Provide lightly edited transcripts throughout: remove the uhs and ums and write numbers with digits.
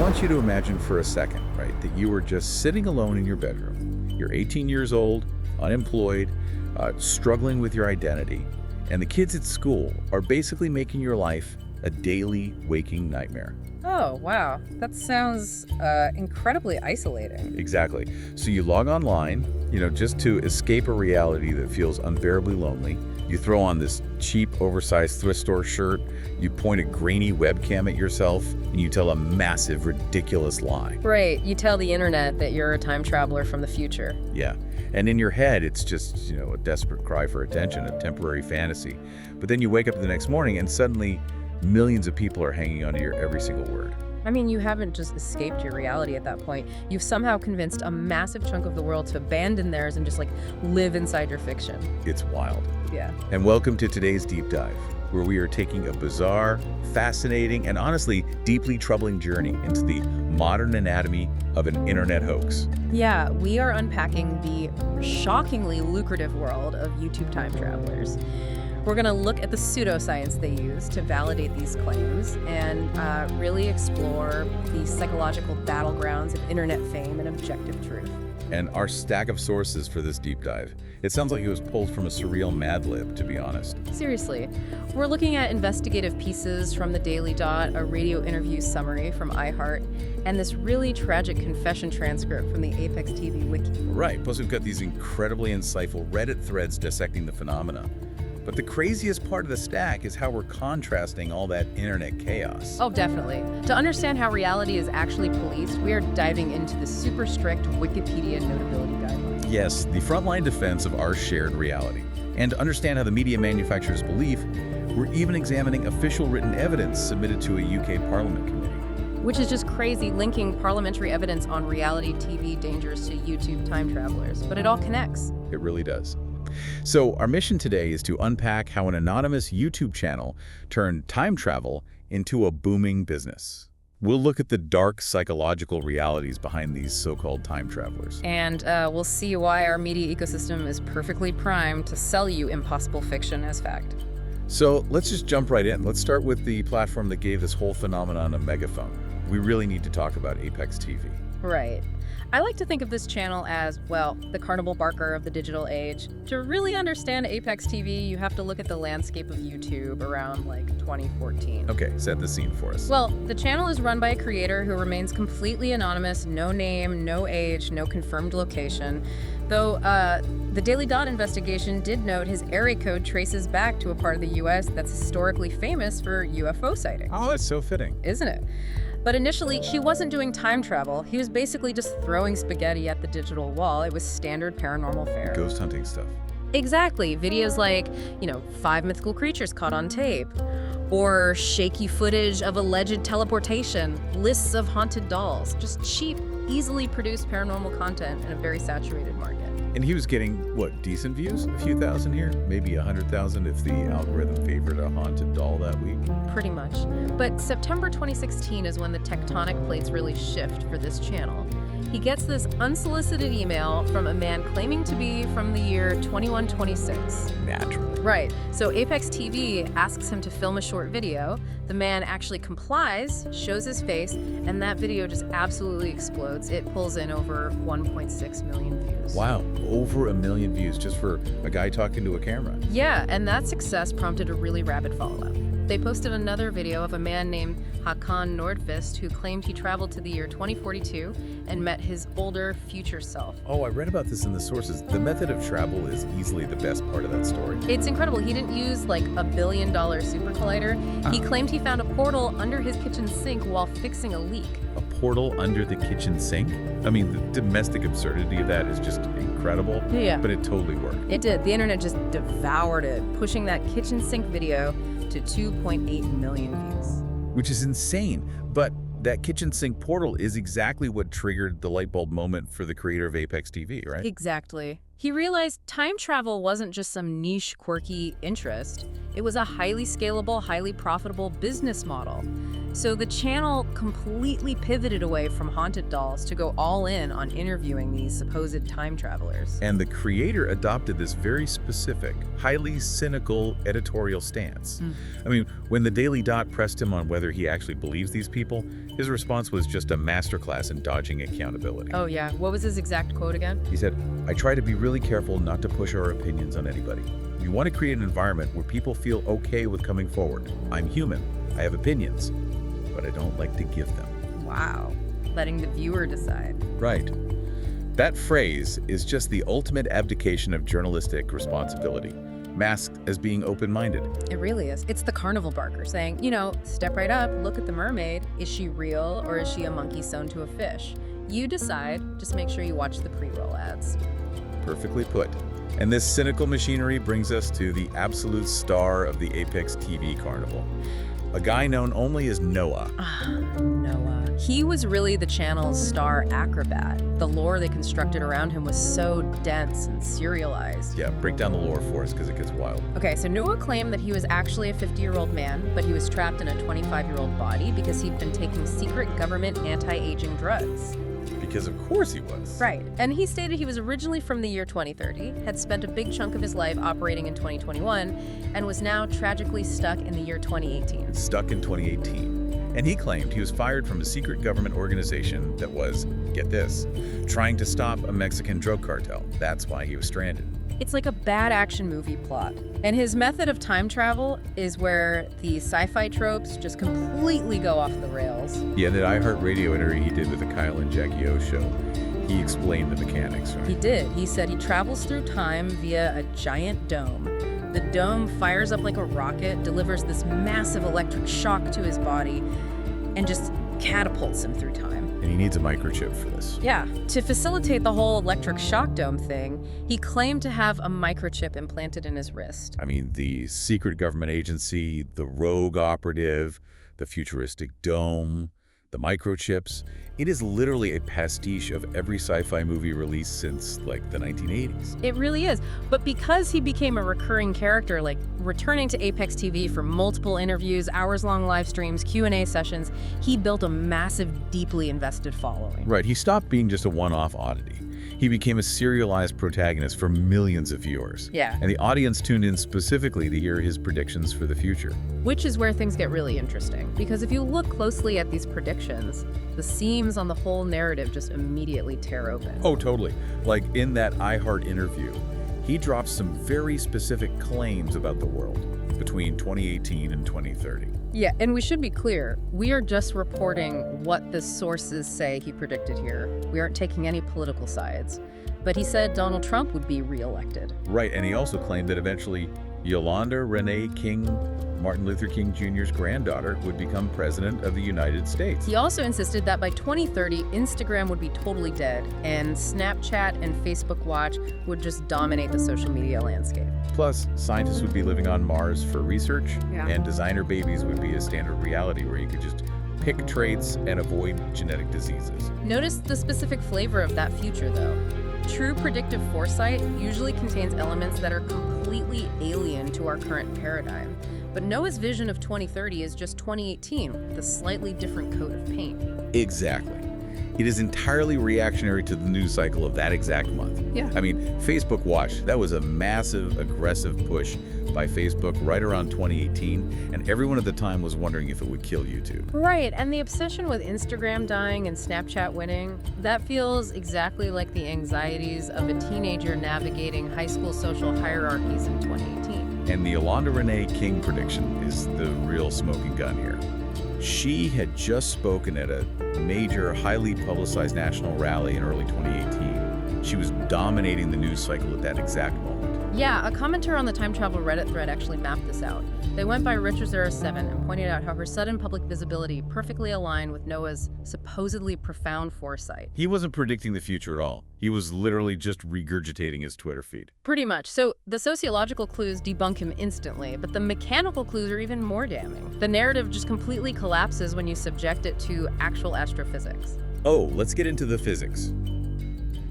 want you to imagine for a second, right, that you were just sitting alone in your bedroom. You're 18 years old, unemployed, struggling with your identity, and the kids at school are basically making your life a daily waking nightmare. Oh, wow. That sounds incredibly isolating. Exactly. So you log online, just to escape a reality that feels unbearably lonely. You throw on this cheap, oversized thrift store shirt, you point a grainy webcam at yourself, and you tell a massive, ridiculous lie. Right. You tell the internet that you're a time traveler from the future. Yeah. And in your head, it's just, a desperate cry for attention, a temporary fantasy. But then you wake up the next morning and suddenly millions of people are hanging onto your every single word. I mean, you haven't just escaped your reality at that point. You've somehow convinced a massive chunk of the world to abandon theirs and just live inside your fiction. It's wild. Yeah. And welcome to today's deep dive, where we are taking a bizarre, fascinating, and honestly deeply troubling journey into the modern anatomy of an internet hoax. Yeah, we are unpacking the shockingly lucrative world of YouTube time travelers. We're going to look at the pseudoscience they use to validate these claims and really explore the psychological battlegrounds of internet fame and objective truth. And our stack of sources for this deep dive, it sounds like it was pulled from a surreal Mad Lib, to be honest. Seriously, we're looking at investigative pieces from the Daily Dot, a radio interview summary from iHeart, and this really tragic confession transcript from the Apex TV wiki. Right, plus we've got these incredibly insightful Reddit threads dissecting the phenomena. But the craziest part of the stack is how we're contrasting all that internet chaos. Oh, definitely. To understand how reality is actually policed, we are diving into the super strict Wikipedia notability guidelines. Yes, the frontline defense of our shared reality. And to understand how the media manufacturers believe, we're even examining official written evidence submitted to a UK Parliament committee. Which is just crazy, linking parliamentary evidence on reality TV dangers to YouTube time travelers. But it all connects. It really does. So our mission today is to unpack how an anonymous YouTube channel turned time travel into a booming business. We'll look at the dark psychological realities behind these so-called time travelers. And we'll see why our media ecosystem is perfectly primed to sell you impossible fiction as fact. So let's just jump right in. Let's start with the platform that gave this whole phenomenon a megaphone. We really need to talk about Apex TV. Right. I like to think of this channel as, well, the carnival barker of the digital age. To really understand Apex TV, you have to look at the landscape of YouTube around 2014. Okay, set the scene for us. Well, the channel is run by a creator who remains completely anonymous, no name, no age, no confirmed location. Though the Daily Dot investigation did note his area code traces back to a part of the US that's historically famous for UFO sightings. Oh, that's so fitting. Isn't it? But initially, he wasn't doing time travel. He was basically just throwing spaghetti at the digital wall. It was standard paranormal fare. Ghost hunting stuff. Exactly. Videos like, 5 mythical creatures caught on tape, or shaky footage of alleged teleportation, lists of haunted dolls, just cheap, easily produced paranormal content in a very saturated market. And he was getting, decent views? A few thousand here? Maybe 100,000 if the algorithm favored a haunted doll that week? Pretty much. But September 2016 is when the tectonic plates really shift for this channel. He gets this unsolicited email from a man claiming to be from the year 2126. Naturally. Right. So Apex TV asks him to film a short video. The man actually complies, shows his face, and that video just absolutely explodes. It pulls in over 1.6 million views. Wow, over 1 million views just for a guy talking to a camera. Yeah, and that success prompted a really rabid follow-up. They posted another video of a man named Hakan Nordqvist who claimed he traveled to the year 2042 and met his older future self. Oh, I read about this in the sources. The method of travel is easily the best part of that story. It's incredible. He didn't use $1 billion super collider. He claimed he found a portal under his kitchen sink while fixing a leak. A portal under the kitchen sink? I mean, the domestic absurdity of that is just incredible. Yeah. But it totally worked. It did. The internet just devoured it, pushing that kitchen sink video to 2.8 million views. Which is insane. But that kitchen sink portal is exactly what triggered the light bulb moment for the creator of Apex TV, right? Exactly. He realized time travel wasn't just some niche, quirky interest. It was a highly scalable, highly profitable business model. So the channel completely pivoted away from haunted dolls to go all in on interviewing these supposed time travelers. And the creator adopted this very specific, highly cynical editorial stance. I mean, when the Daily Dot pressed him on whether he actually believes these people, his response was just a masterclass in dodging accountability. Oh yeah, what was his exact quote again? He said, "I try to be really careful not to push our opinions on anybody. We want to create an environment where people feel okay with coming forward. I'm human. I have opinions, but I don't like to give them." Wow, letting the viewer decide. Right. That phrase is just the ultimate abdication of journalistic responsibility, masked as being open-minded. It really is. It's the carnival barker saying, step right up, look at the mermaid. Is she real or is she a monkey sewn to a fish? You decide, just make sure you watch the pre-roll ads. Perfectly put. And this cynical machinery brings us to the absolute star of the Apex TV carnival, a guy known only as Noah. Noah. He was really the channel's star acrobat. The lore they constructed around him was so dense and serialized. Yeah, break down the lore for us because it gets wild. Okay, so Noah claimed that he was actually a 50-year-old man, but he was trapped in a 25-year-old body because he'd been taking secret government anti-aging drugs. Because of course he was. Right. And he stated he was originally from the year 2030, had spent a big chunk of his life operating in 2021, and was now tragically stuck in the year 2018. Stuck in 2018. And he claimed he was fired from a secret government organization that was, get this, trying to stop a Mexican drug cartel. That's why he was stranded. It's like a bad action movie plot. And his method of time travel is where the sci-fi tropes just completely go off the rails. Yeah, that iHeartRadio interview he did with the Kyle and Jackie O show, he explained the mechanics, right? He did. He said he travels through time via a giant dome. The dome fires up like a rocket, delivers this massive electric shock to his body, and just catapults him through time. And he needs a microchip for this. Yeah. To facilitate the whole electric shock dome thing, he claimed to have a microchip implanted in his wrist. I mean, the secret government agency, the rogue operative, the futuristic dome, the microchips. It is literally a pastiche of every sci-fi movie released since, like, the 1980s. It really is. But because he became a recurring character, like returning to Apex TV for multiple interviews, hours-long live streams, Q&A sessions, he built a massive, deeply invested following. Right, he stopped being just a one-off oddity. He became a serialized protagonist for millions of viewers. Yeah. And the audience tuned in specifically to hear his predictions for the future. Which is where things get really interesting. Because if you look closely at these predictions, the seams on the whole narrative just immediately tear open. Oh, totally. Like in that iHeart interview, he dropped some very specific claims about the world between 2018 and 2030. Yeah, and we should be clear, we are just reporting what the sources say he predicted here. We aren't taking any political sides. But he said Donald Trump would be reelected. Right, and he also claimed that eventually Yolanda Renee King, Martin Luther King Jr.'s granddaughter, would become president of the United States. He also insisted that by 2030, Instagram would be totally dead, and Snapchat and Facebook Watch would just dominate the social media landscape. Plus, scientists would be living on Mars for research, Yeah. and designer babies would be a standard reality where you could just pick traits and avoid genetic diseases. Notice the specific flavor of that future, though. True predictive foresight usually contains elements that are completely alien to our current paradigm. But Noah's vision of 2030 is just 2018 with a slightly different coat of paint. Exactly. It is entirely reactionary to the news cycle of that exact month. Yeah. I mean, Facebook Watch, that was a massive, aggressive push by Facebook right around 2018, and everyone at the time was wondering if it would kill YouTube. Right, and the obsession with Instagram dying and Snapchat winning, that feels exactly like the anxieties of a teenager navigating high school social hierarchies in 2018. And the Yolanda Renee King prediction is the real smoking gun here. She had just spoken at a major, highly publicized national rally in early 2018. She was dominating the news cycle at that exact moment. Yeah, a commenter on the time travel Reddit thread actually mapped this out. They went by Richard07 and pointed out how her sudden public visibility perfectly aligned with Noah's supposedly profound foresight. He wasn't predicting the future at all. He was literally just regurgitating his Twitter feed. Pretty much. So the sociological clues debunk him instantly, but the mechanical clues are even more damning. The narrative just completely collapses when you subject it to actual astrophysics. Oh, let's get into the physics.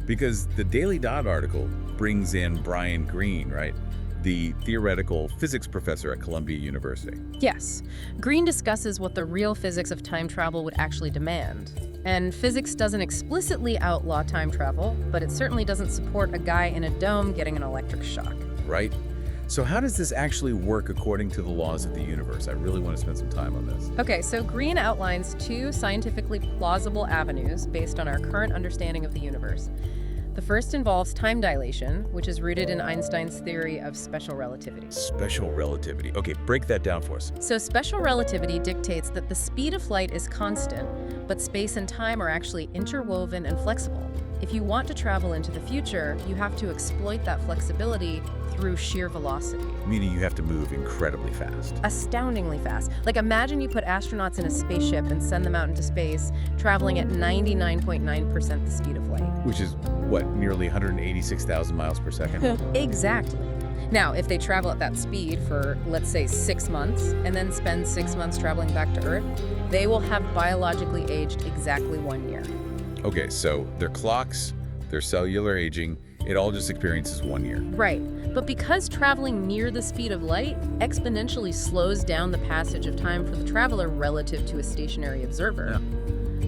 Because the Daily Dot article brings in Brian Greene, right? the theoretical physics professor at Columbia University. Yes. Green discusses what the real physics of time travel would actually demand. And physics doesn't explicitly outlaw time travel, but it certainly doesn't support a guy in a dome getting an electric shock. Right? So how does this actually work according to the laws of the universe? I really want to spend some time on this. Okay, so Green outlines two scientifically plausible avenues based on our current understanding of the universe. The first involves time dilation, which is rooted in Einstein's theory of special relativity. Special relativity. Okay, break that down for us. So special relativity dictates that the speed of light is constant, but space and time are actually interwoven and flexible. If you want to travel into the future, you have to exploit that flexibility through sheer velocity. Meaning you have to move incredibly fast. Astoundingly fast. Like imagine you put astronauts in a spaceship and send them out into space, traveling at 99.9% the speed of light. Which is, what, nearly 186,000 miles per second? Exactly. Now, if they travel at that speed for, let's say, 6 months, and then spend 6 months traveling back to Earth, they will have biologically aged exactly 1 year. Okay, so their clocks, their cellular aging, it all just experiences 1 year. Right. But because traveling near the speed of light exponentially slows down the passage of time for the traveler relative to a stationary observer,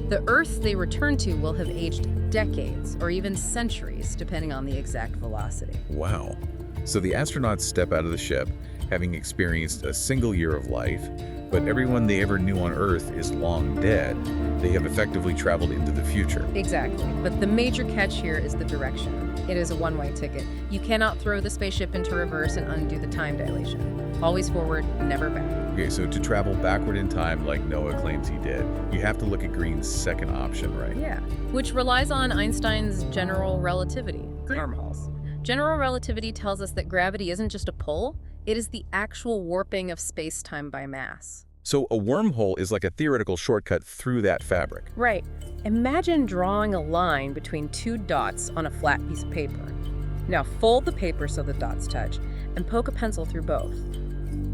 the Earth they return to will have aged decades or even centuries, depending on the exact velocity. Wow. So the astronauts step out of the ship, having experienced a single year of life, but everyone they ever knew on Earth is long dead. They have effectively traveled into the future. Exactly. But the major catch here is the direction. It is a one-way ticket. You cannot throw the spaceship into reverse and undo the time dilation. Always forward, never back. Okay, so to travel backward in time like Noah claims he did, you have to look at Green's second option, right? Yeah, which relies on Einstein's general relativity, wormholes. General relativity tells us that gravity isn't just a pull, it is the actual warping of space-time by mass. So a wormhole is like a theoretical shortcut through that fabric. Right. Imagine drawing a line between two dots on a flat piece of paper. Now fold the paper so the dots touch and poke a pencil through both.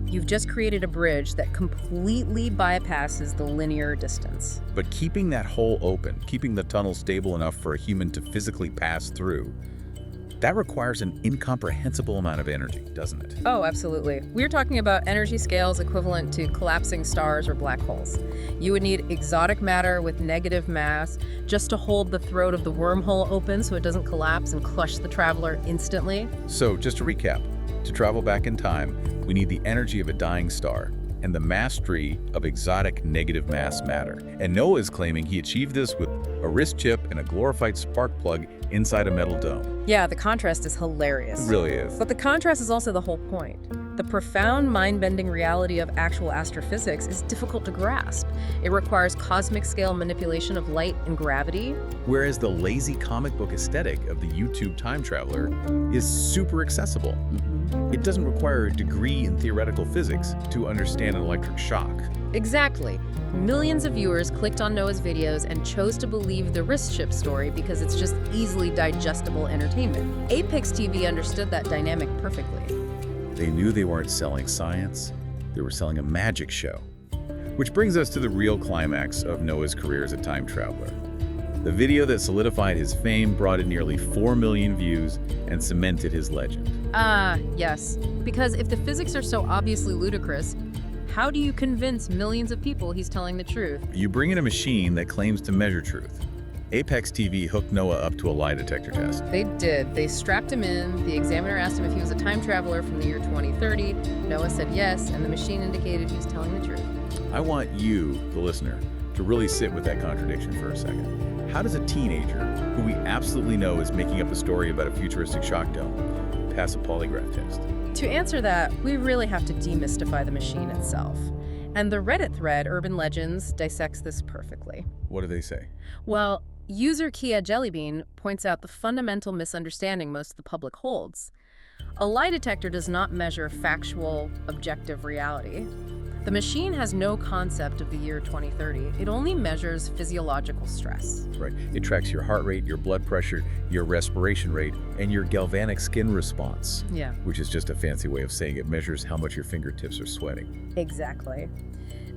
You've just created a bridge that completely bypasses the linear distance. But keeping that hole open, keeping the tunnel stable enough for a human to physically pass through, that requires an incomprehensible amount of energy, doesn't it? Oh, absolutely. We're talking about energy scales equivalent to collapsing stars or black holes. You would need exotic matter with negative mass just to hold the throat of the wormhole open so it doesn't collapse and crush the traveler instantly. So, just to recap, to travel back in time, we need the energy of a dying star and the mastery of exotic negative mass matter. And Noah is claiming he achieved this with a wrist chip and a glorified spark plug inside a metal dome. Yeah, the contrast is hilarious. It really is. But the contrast is also the whole point. The profound mind-bending reality of actual astrophysics is difficult to grasp. It requires cosmic scale manipulation of light and gravity. Whereas the lazy comic book aesthetic of the YouTube time traveler is super accessible. It doesn't require a degree in theoretical physics to understand an electric shock. Exactly. Millions of viewers clicked on Noah's videos and chose to believe the wrist chip story because it's just easily digestible entertainment. Apex TV understood that dynamic perfectly. They knew they weren't selling science, they were selling a magic show. Which brings us to the real climax of Noah's career as a time traveler. The video that solidified his fame brought in nearly 4 million views and cemented his legend. Yes. Because if the physics are so obviously ludicrous, how do you convince millions of people he's telling the truth? You bring in a machine that claims to measure truth. Apex TV hooked Noah up to a lie detector test. They did. They strapped him in. The examiner asked him if he was a time traveler from the year 2030. Noah said yes, and the machine indicated he was telling the truth. I want you, the listener, to really sit with that contradiction for a second. How does a teenager, who we absolutely know is making up a story about a futuristic shock dome, pass a polygraph test? To answer that, we really have to demystify the machine itself. And the Reddit thread, Urban Legends, dissects this perfectly. What do they say? Well, user Kia Jellybean points out the fundamental misunderstanding most of the public holds. A lie detector does not measure factual, objective reality. The machine has no concept of the year 2030. It only measures physiological stress. Right. It tracks your heart rate, your blood pressure, your respiration rate, and your galvanic skin response. Yeah. Which is just a fancy way of saying it measures how much your fingertips are sweating. Exactly.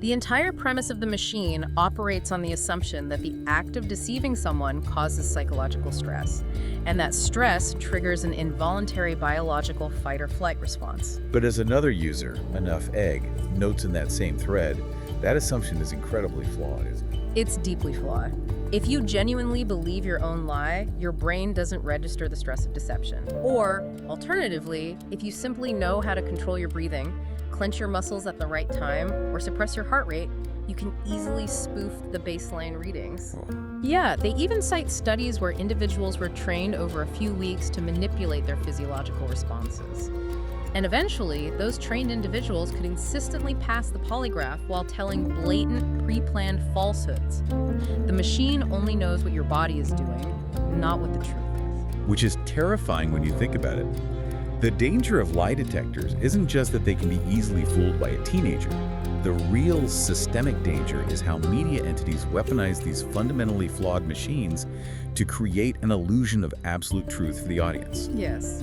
The entire premise of the machine operates on the assumption that the act of deceiving someone causes psychological stress, and that stress triggers an involuntary biological fight or flight response. But as another user, Enough Egg, notes in that same thread, that assumption is incredibly flawed, isn't it? It's deeply flawed. If you genuinely believe your own lie, your brain doesn't register the stress of deception. Or, alternatively, if you simply know how to control your breathing, clench your muscles at the right time, or suppress your heart rate, you can easily spoof the baseline readings. Yeah, they even cite studies where individuals were trained over a few weeks to manipulate their physiological responses. And eventually, those trained individuals could consistently pass the polygraph while telling blatant, pre-planned falsehoods. The machine only knows what your body is doing, not what the truth is. Which is terrifying when you think about it. The danger of lie detectors isn't just that they can be easily fooled by a teenager. The real systemic danger is how media entities weaponize these fundamentally flawed machines to create an illusion of absolute truth for the audience. Yes.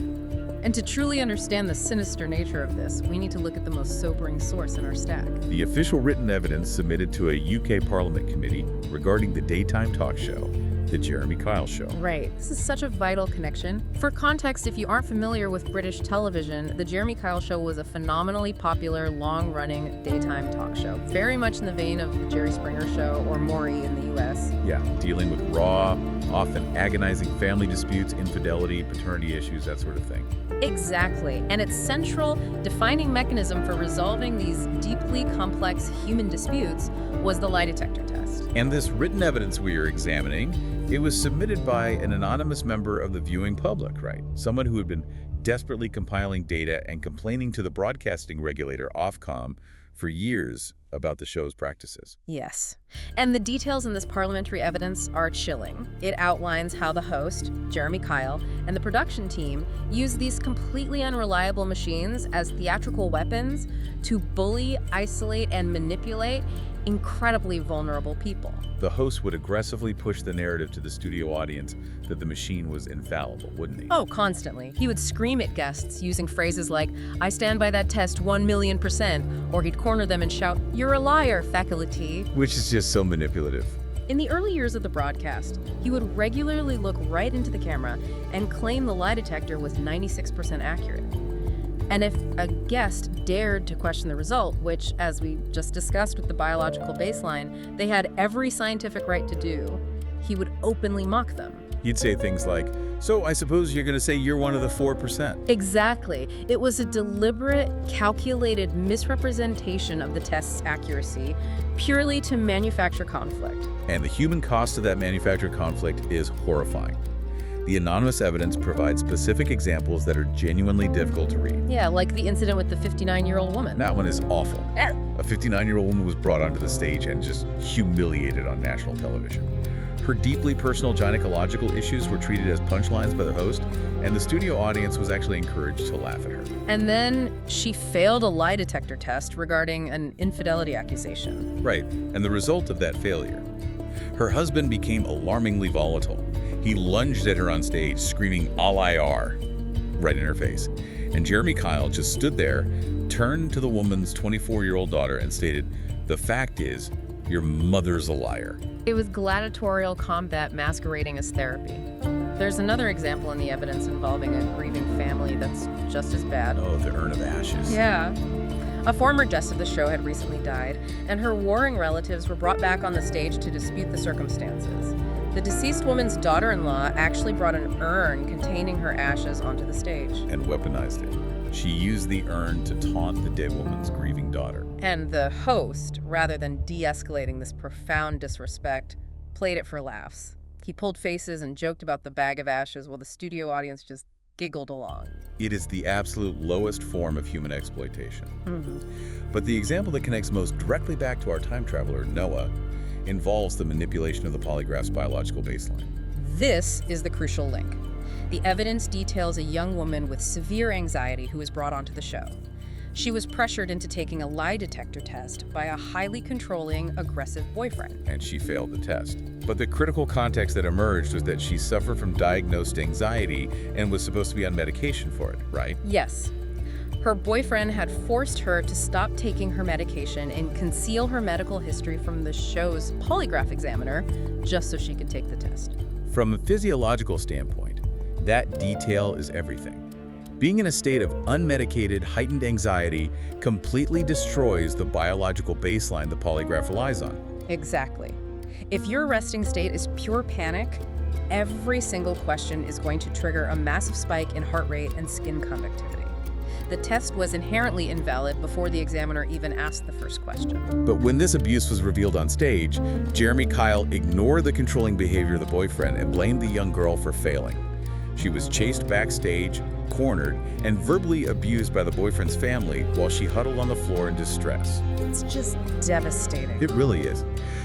And to truly understand the sinister nature of this, we need to look at the most sobering source in our stack. The official written evidence submitted to a UK Parliament committee regarding the daytime talk show, The Jeremy Kyle Show. Right. This is such a vital connection. For context, if you aren't familiar with British television, The Jeremy Kyle Show was a phenomenally popular, long-running daytime talk show. Very much in the vein of The Jerry Springer Show or Maury in the US. Yeah, dealing with raw, often agonizing family disputes, infidelity, paternity issues, that sort of thing. Exactly. And its central defining mechanism for resolving these deeply complex human disputes was the lie detector test. And this written evidence we are examining, it was submitted by an anonymous member of the viewing public, right? Someone who had been desperately compiling data and complaining to the broadcasting regulator, Ofcom, for years about the show's practices. Yes. And the details in this parliamentary evidence are chilling. It outlines how the host, Jeremy Kyle, and the production team use these completely unreliable machines as theatrical weapons to bully, isolate, and manipulate incredibly vulnerable people. The host would aggressively push the narrative to the studio audience that the machine was infallible, wouldn't he? Oh, constantly. He would scream at guests using phrases like, "I stand by that test 1,000,000%, or he'd corner them and shout, "You're a liar, faculty." Which is just so manipulative. In the early years of the broadcast, he would regularly look right into the camera and claim the lie detector was 96% accurate. And if a guest dared to question the result, which, as we just discussed with the biological baseline, they had every scientific right to do, he would openly mock them. He'd say things like, "So I suppose you're going to say you're one of the 4%. Exactly. It was a deliberate, calculated misrepresentation of the test's accuracy, purely to manufacture conflict. And the human cost of that manufactured conflict is horrifying. The anonymous evidence provides specific examples that are genuinely difficult to read. Yeah, like the incident with the 59-year-old woman. That one is awful. A 59-year-old woman was brought onto the stage and just humiliated on national television. Her deeply personal gynecological issues were treated as punchlines by the host, and the studio audience was actually encouraged to laugh at her. And then she failed a lie detector test regarding an infidelity accusation. Right, and the result of that failure. Her husband became alarmingly volatile. He lunged at her on stage, screaming, "All I are," right in her face. And Jeremy Kyle just stood there, turned to the woman's 24-year-old daughter and stated, "The fact is, your mother's a liar." It was gladiatorial combat masquerading as therapy. There's another example in the evidence involving a grieving family that's just as bad. Oh, the urn of ashes. Yeah. A former guest of the show had recently died, and her warring relatives were brought back on the stage to dispute the circumstances. The deceased woman's daughter-in-law actually brought an urn containing her ashes onto the stage. And weaponized it. She used the urn to taunt the dead woman's grieving daughter. And the host, rather than de-escalating this profound disrespect, played it for laughs. He pulled faces and joked about the bag of ashes while the studio audience just giggled along. It is the absolute lowest form of human exploitation. But the example that connects most directly back to our time traveler, Noah, involves the manipulation of the polygraph's biological baseline. This is the crucial link. The evidence details a young woman with severe anxiety who was brought onto the show. She was pressured into taking a lie detector test by a highly controlling, aggressive boyfriend. And she failed the test. But the critical context that emerged was that she suffered from diagnosed anxiety and was supposed to be on medication for it, right? Yes. Her boyfriend had forced her to stop taking her medication and conceal her medical history from the show's polygraph examiner just so she could take the test. From a physiological standpoint, that detail is everything. Being in a state of unmedicated, heightened anxiety completely destroys the biological baseline the polygraph relies on. Exactly. If your resting state is pure panic, every single question is going to trigger a massive spike in heart rate and skin conductivity. The test was inherently invalid before the examiner even asked the first question. But when this abuse was revealed on stage, Jeremy Kyle ignored the controlling behavior of the boyfriend and blamed the young girl for failing. She was chased backstage, cornered, and verbally abused by the boyfriend's family while she huddled on the floor in distress. It's just devastating. It really is.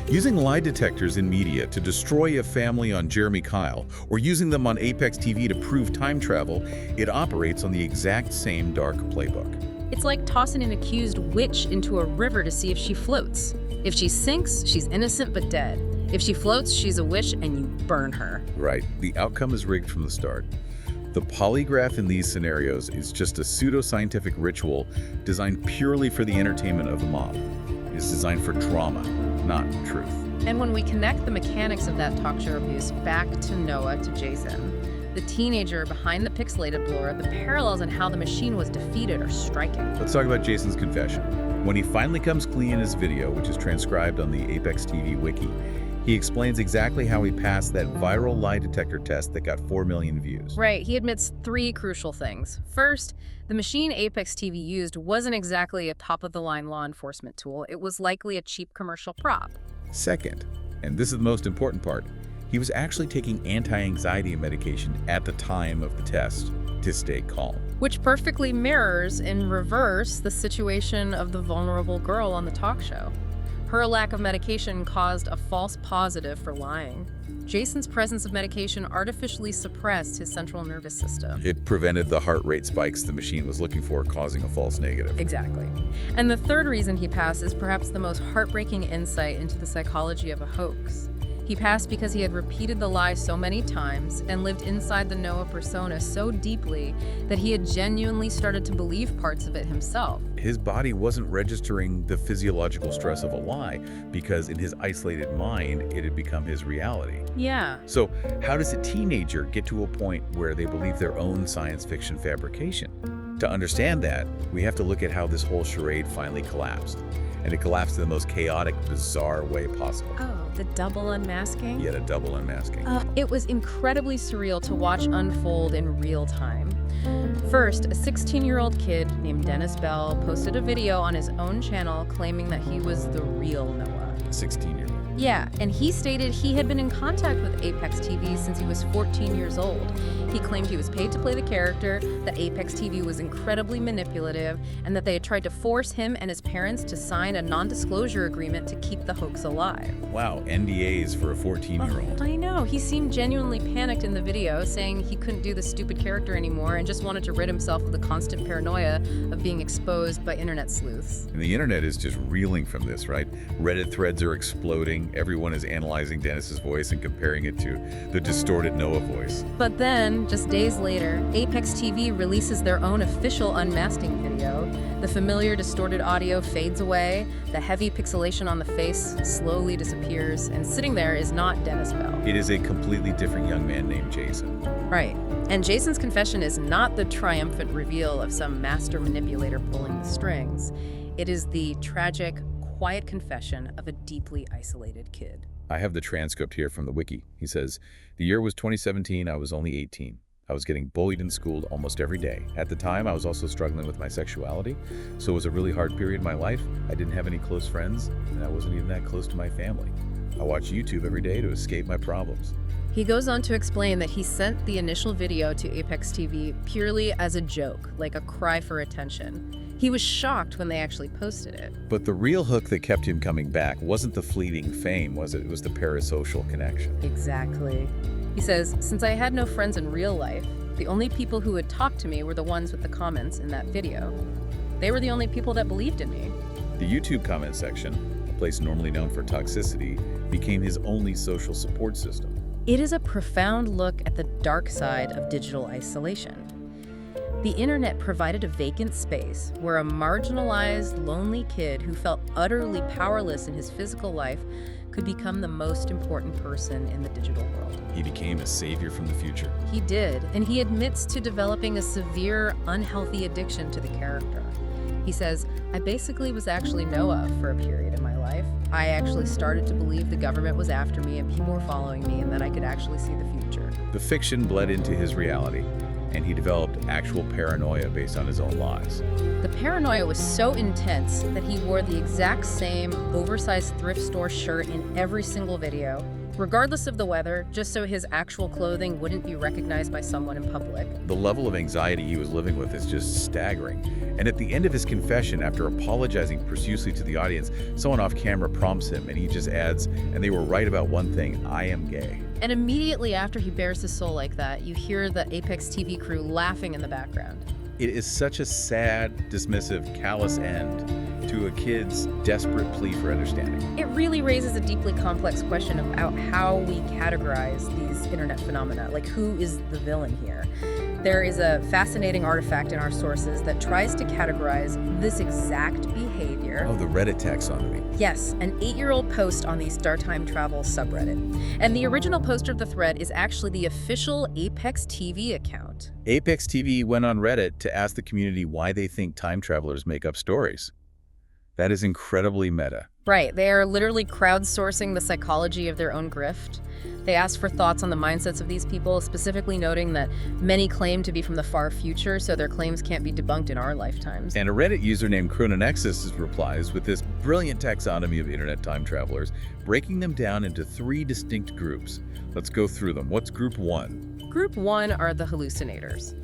Using lie detectors in media to destroy a family on Jeremy Kyle, or using them on Apex TV to prove time travel, it operates on the exact same dark playbook. It's like tossing an accused witch into a river to see if she floats. If she sinks, she's innocent but dead. If she floats, she's a witch and you burn her. Right. The outcome is rigged from the start. The polygraph in these scenarios is just a pseudoscientific ritual designed purely for the entertainment of the mob. It is designed for drama, not truth. And when we connect the mechanics of that talk show abuse back to Noah, to Jason, the teenager behind the pixelated blur, the parallels in how the machine was defeated are striking. Let's talk about Jason's confession. When he finally comes clean in his video, which is transcribed on the Apex TV wiki, he explains exactly how he passed that viral lie detector test that got 4 million views. Right, he admits 3 crucial things. First, the machine Apex TV used wasn't exactly a top-of-the-line law enforcement tool. It was likely a cheap commercial prop. Second, and this is the most important part, he was actually taking anti-anxiety medication at the time of the test to stay calm. Which perfectly mirrors, in reverse, the situation of the vulnerable girl on the talk show. Her lack of medication caused a false positive for lying. Jason's presence of medication artificially suppressed his central nervous system. It prevented the heart rate spikes the machine was looking for, causing a false negative. Exactly. And the third reason he passed is perhaps the most heartbreaking insight into the psychology of a hoax. He passed because he had repeated the lie so many times and lived inside the Noah persona so deeply that he had genuinely started to believe parts of it himself. His body wasn't registering the physiological stress of a lie because in his isolated mind, it had become his reality. Yeah. So how does a teenager get to a point where they believe their own science fiction fabrication? To understand that, we have to look at how this whole charade finally collapsed. And it collapsed in the most chaotic, bizarre way possible. Oh, the double unmasking? Yet a double unmasking. It was incredibly surreal to watch unfold in real time. First, a 16-year-old kid named Dennis Bell posted a video on his own channel claiming that he was the real Noah. 16-year-old. Yeah, and he stated he had been in contact with Apex TV since he was 14 years old. He claimed he was paid to play the character, that Apex TV was incredibly manipulative, and that they had tried to force him and his parents to sign a non-disclosure agreement to keep the hoax alive. Wow, NDAs for a 14-year-old. I know. He seemed genuinely panicked in the video, saying he couldn't do the stupid character anymore and just wanted to rid himself of the constant paranoia of being exposed by internet sleuths. And the internet is just reeling from this, right? Reddit threads are exploding. Everyone is analyzing Dennis's voice and comparing it to the distorted Noah voice. But then, just days later, Apex TV releases their own official unmasking video. The familiar distorted audio fades away, the heavy pixelation on the face slowly disappears, and sitting there is not Dennis Bell. It is a completely different young man named Jason. Right. And Jason's confession is not the triumphant reveal of some master manipulator pulling the strings. It is the tragic, quiet confession of a deeply isolated kid. I have the transcript here from the wiki. He says, "The year was 2017. I was only 18. I was getting bullied in school almost every day. At the time, I was also struggling with my sexuality, so it was a really hard period in my life. I didn't have any close friends, and I wasn't even that close to my family. I watched YouTube every day to escape my problems." He goes on to explain that he sent the initial video to Apex TV purely as a joke, like a cry for attention. He was shocked when they actually posted it. But the real hook that kept him coming back wasn't the fleeting fame, was it? It was the parasocial connection. Exactly. He says, "Since I had no friends in real life, the only people who would talk to me were the ones with the comments in that video. They were the only people that believed in me." The YouTube comment section, a place normally known for toxicity, became his only social support system. It is a profound look at the dark side of digital isolation. The internet provided a vacant space where a marginalized, lonely kid who felt utterly powerless in his physical life could become the most important person in the digital world. He became a savior from the future. He did, and he admits to developing a severe, unhealthy addiction to the character. He says, I basically was actually Noah for a period in my life. I actually started to believe the government was after me and people were following me and that I could actually see the future. The fiction bled into his reality, and he developed actual paranoia based on his own lies. The paranoia was so intense that he wore the exact same oversized thrift store shirt in every single video, regardless of the weather, just so his actual clothing wouldn't be recognized by someone in public. The level of anxiety he was living with is just staggering. And at the end of his confession, after apologizing profusely to the audience, someone off camera prompts him, and he just adds, and they were right about one thing, I am gay. And immediately after he bears his soul like that, you hear the Apex TV crew laughing in the background. It is such a sad, dismissive, callous end to a kid's desperate plea for understanding. It really raises a deeply complex question about how we categorize these internet phenomena, like who is the villain here. There is a fascinating artifact in our sources that tries to categorize this exact behavior. Oh, the Reddit taxonomy. Yes, an 8-year-old post on the Star Time Travel subreddit. And the original poster of the thread is actually the official Apex TV account. Apex TV went on Reddit to ask the community why they think time travelers make up stories. That is incredibly meta. Right, they are literally crowdsourcing the psychology of their own grift. They asked for thoughts on the mindsets of these people, specifically noting that many claim to be from the far future, so their claims can't be debunked in our lifetimes. And a Reddit user named Chrononexus replies with this brilliant taxonomy of internet time travelers, breaking them down into 3 distinct groups. Let's go through them. What's group 1? Group 1 are the hallucinators.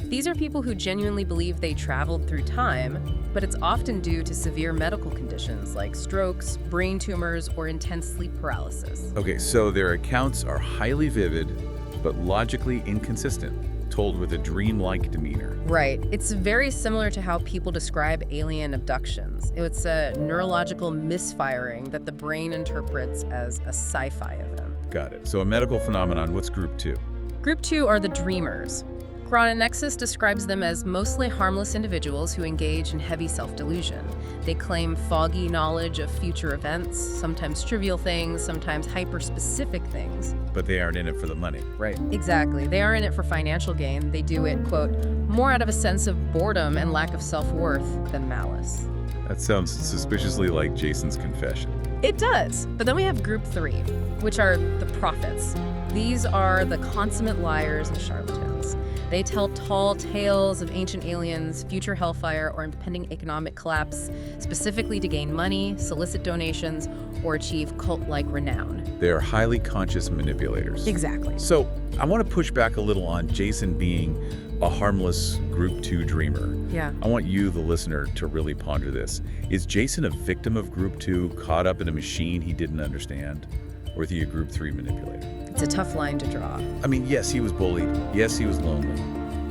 These are people who genuinely believe they traveled through time, but it's often due to severe medical conditions like strokes, brain tumors, or intense sleep paralysis. Okay, so their accounts are highly vivid, but logically inconsistent, told with a dreamlike demeanor. Right. It's very similar to how people describe alien abductions. It's a neurological misfiring that the brain interprets as a sci-fi event. Got it. So a medical phenomenon. What's group 2? Group 2 are the dreamers. Chrononexus describes them as mostly harmless individuals who engage in heavy self-delusion. They claim foggy knowledge of future events, sometimes trivial things, sometimes hyper-specific things. But they aren't in it for the money, right? Exactly. They are in it for financial gain. They do it, quote, more out of a sense of boredom and lack of self-worth than malice. That sounds suspiciously like Jason's confession. It does. But then we have group 3, which are the prophets. These are the consummate liars and charlatans. They tell tall tales of ancient aliens, future hellfire, or impending economic collapse, specifically to gain money, solicit donations, or achieve cult-like renown. They are highly conscious manipulators. Exactly. So I want to push back a little on Jason being a harmless group 2 dreamer. Yeah. I want you, the listener, to really ponder this. Is Jason a victim of group 2, caught up in a machine he didn't understand? Or is he a group 3 manipulator? It's a tough line to draw. I mean, yes, he was bullied. Yes, he was lonely.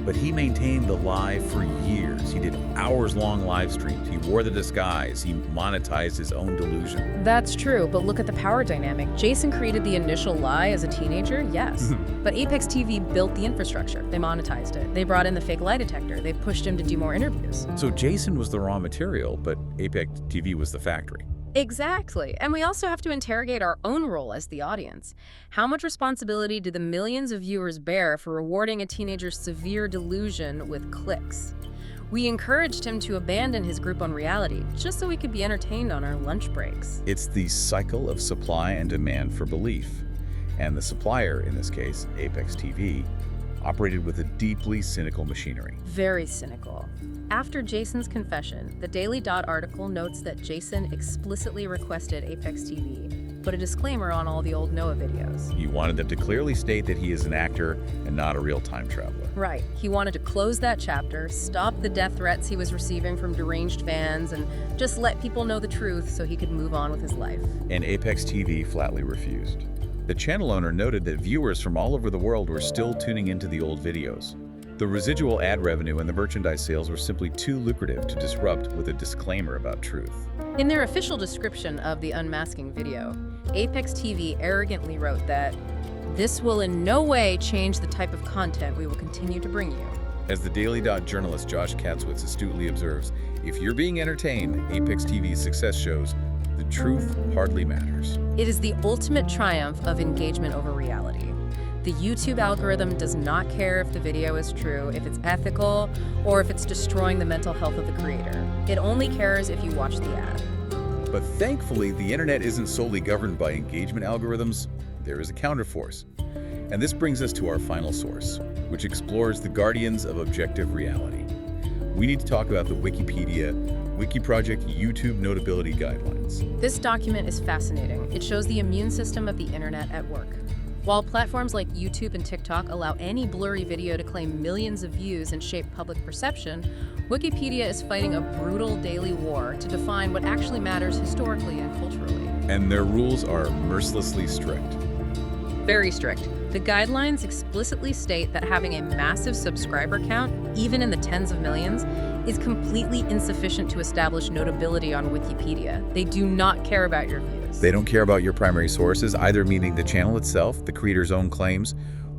But he maintained the lie for years. He did hours-long live streams. He wore the disguise. He monetized his own delusion. That's true, but look at the power dynamic. Jason created the initial lie as a teenager, yes. But Apex TV built the infrastructure. They monetized it. They brought in the fake lie detector. They pushed him to do more interviews. So Jason was the raw material, but Apex TV was the factory. Exactly. And we also have to interrogate our own role as the audience. How much responsibility do the millions of viewers bear for rewarding a teenager's severe delusion with clicks? We encouraged him to abandon his group on reality just so we could be entertained on our lunch breaks. It's the cycle of supply and demand for belief. And the supplier, in this case, Apex TV, operated with a deeply cynical machinery. Very cynical. After Jason's confession, the Daily Dot article notes that Jason explicitly requested Apex TV, put a disclaimer on all the old Noah videos. He wanted them to clearly state that he is an actor and not a real time traveler. Right. He wanted to close that chapter, stop the death threats he was receiving from deranged fans, and just let people know the truth so he could move on with his life. And Apex TV flatly refused. The channel owner noted that viewers from all over the world were still tuning into the old videos. The residual ad revenue and the merchandise sales were simply too lucrative to disrupt with a disclaimer about truth. In their official description of the unmasking video, Apex TV arrogantly wrote that, "This will in no way change the type of content we will continue to bring you." As the Daily Dot journalist Josh Katzwitz astutely observes, if you're being entertained, Apex TV's success shows the truth hardly matters. It is the ultimate triumph of engagement over reality. The YouTube algorithm does not care if the video is true, if it's ethical, or if it's destroying the mental health of the creator. It only cares if you watch the ad. But thankfully, the internet isn't solely governed by engagement algorithms. There is a counterforce. And this brings us to our final source, which explores the guardians of objective reality. We need to talk about the Wikipedia Wikiproject YouTube Notability Guidelines. This document is fascinating. It shows the immune system of the internet at work. While platforms like YouTube and TikTok allow any blurry video to claim millions of views and shape public perception, Wikipedia is fighting a brutal daily war to define what actually matters historically and culturally. And their rules are mercilessly strict. Very strict. The guidelines explicitly state that having a massive subscriber count, even in the tens of millions, is completely insufficient to establish notability on Wikipedia. They do not care about your views. They don't care about your primary sources, either meaning the channel itself, the creator's own claims,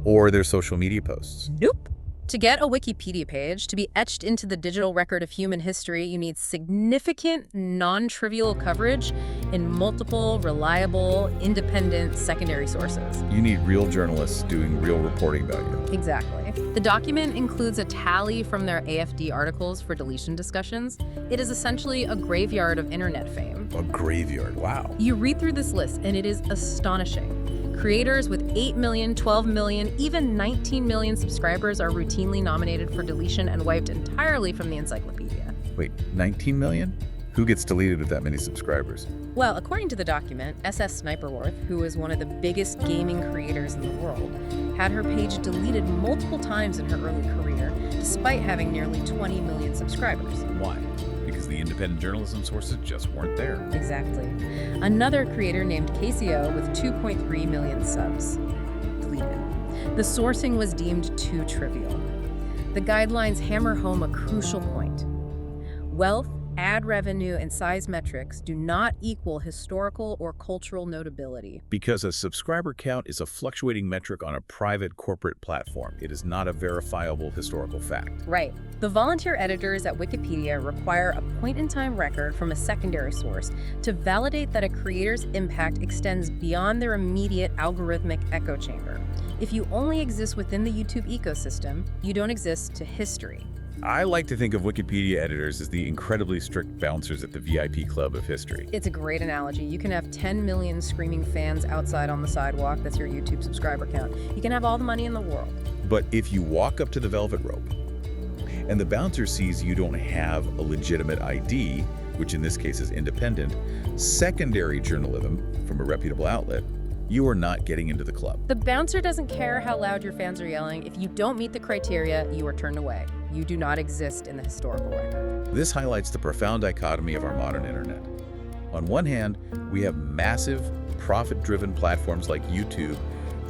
or their social media posts. Nope. To get a Wikipedia page to be etched into the digital record of human history, you need significant, non-trivial coverage in multiple, reliable, independent secondary sources. You need real journalists doing real reporting about you. Exactly. The document includes a tally from their AFD articles for deletion discussions. It is essentially a graveyard of internet fame. A graveyard, wow. You read through this list and it is astonishing. Creators with 8 million, 12 million, even 19 million subscribers are routinely nominated for deletion and wiped entirely from the encyclopedia. Wait, 19 million? Who gets deleted with that many subscribers? Well, according to the document, SS Sniperworth, who is one of the biggest gaming creators in the world, had her page deleted multiple times in her early career, despite having nearly 20 million subscribers. Why? Because the independent journalism sources just weren't there. Exactly. Another creator named KCO with 2.3 million subs deleted. The sourcing was deemed too trivial. The guidelines hammer home a crucial point. Wealth, ad revenue, and size metrics do not equal historical or cultural notability. Because a subscriber count is a fluctuating metric on a private corporate platform. It is not a verifiable historical fact. Right. The volunteer editors at Wikipedia require a point-in-time record from a secondary source to validate that a creator's impact extends beyond their immediate algorithmic echo chamber. If you only exist within the YouTube ecosystem, you don't exist to history. I like to think of Wikipedia editors as the incredibly strict bouncers at the VIP club of history. It's a great analogy. You can have 10 million screaming fans outside on the sidewalk. That's your YouTube subscriber count. You can have all the money in the world. But if you walk up to the velvet rope and the bouncer sees you don't have a legitimate ID, which in this case is independent, secondary journalism from a reputable outlet, you are not getting into the club. The bouncer doesn't care how loud your fans are yelling. If you don't meet the criteria, you are turned away. You do not exist in the historical record. This highlights the profound dichotomy of our modern internet. On one hand, we have massive, profit-driven platforms like YouTube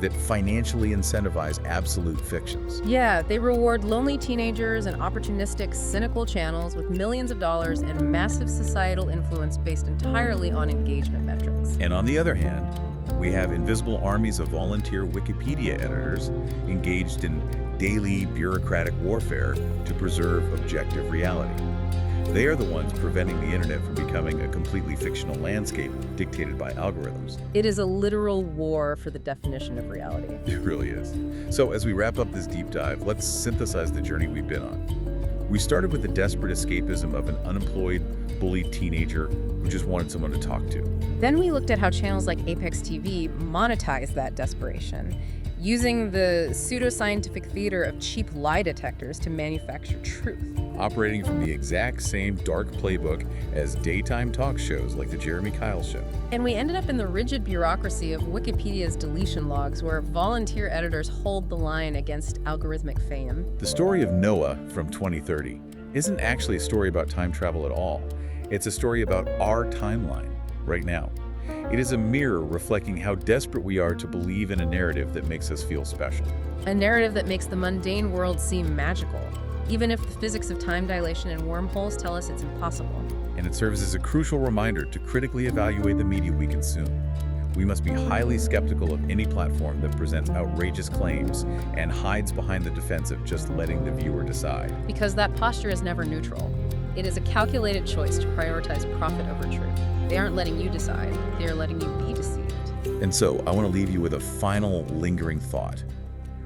that financially incentivize absolute fictions. Yeah, they reward lonely teenagers and opportunistic, cynical channels with millions of dollars and massive societal influence based entirely on engagement metrics. And on the other hand, we have invisible armies of volunteer Wikipedia editors engaged in daily bureaucratic warfare to preserve objective reality. They are the ones preventing the internet from becoming a completely fictional landscape dictated by algorithms. It is a literal war for the definition of reality. It really is. So as we wrap up this deep dive, let's synthesize the journey we've been on. We started with the desperate escapism of an unemployed, bullied teenager who just wanted someone to talk to. Then we looked at how channels like Apex TV monetize that desperation, using the pseudoscientific theater of cheap lie detectors to manufacture truth. Operating from the exact same dark playbook as daytime talk shows like The Jeremy Kyle Show. And we ended up in the rigid bureaucracy of Wikipedia's deletion logs, where volunteer editors hold the line against algorithmic fame. The story of Noah from 2030 isn't actually a story about time travel at all. It's a story about our timeline, right now. It is a mirror reflecting how desperate we are to believe in a narrative that makes us feel special. A narrative that makes the mundane world seem magical, even if the physics of time dilation and wormholes tell us it's impossible. And it serves as a crucial reminder to critically evaluate the media we consume. We must be highly skeptical of any platform that presents outrageous claims and hides behind the defense of just letting the viewer decide. Because that posture is never neutral. It is a calculated choice to prioritize profit over truth. They aren't letting you decide, they are letting you be deceived. And so, I want to leave you with a final lingering thought.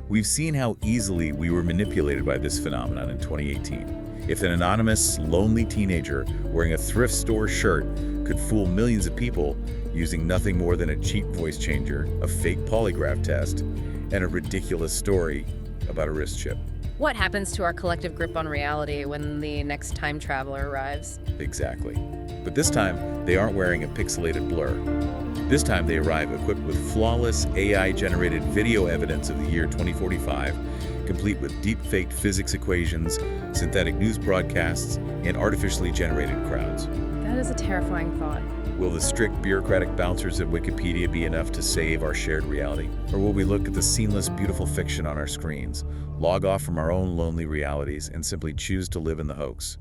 We've seen how easily we were manipulated by this phenomenon in 2018. If an anonymous, lonely teenager wearing a thrift store shirt could fool millions of people using nothing more than a cheap voice changer, a fake polygraph test, and a ridiculous story about a wrist chip. What happens to our collective grip on reality when the next time traveler arrives? Exactly. But this time, they aren't wearing a pixelated blur. This time, they arrive equipped with flawless AI-generated video evidence of the year 2045, complete with deep-faked physics equations, synthetic news broadcasts, and artificially generated crowds. That is a terrifying thought. Will the strict bureaucratic bouncers at Wikipedia be enough to save our shared reality? Or will we look at the seamless, beautiful fiction on our screens, log off from our own lonely realities, and simply choose to live in the hoax?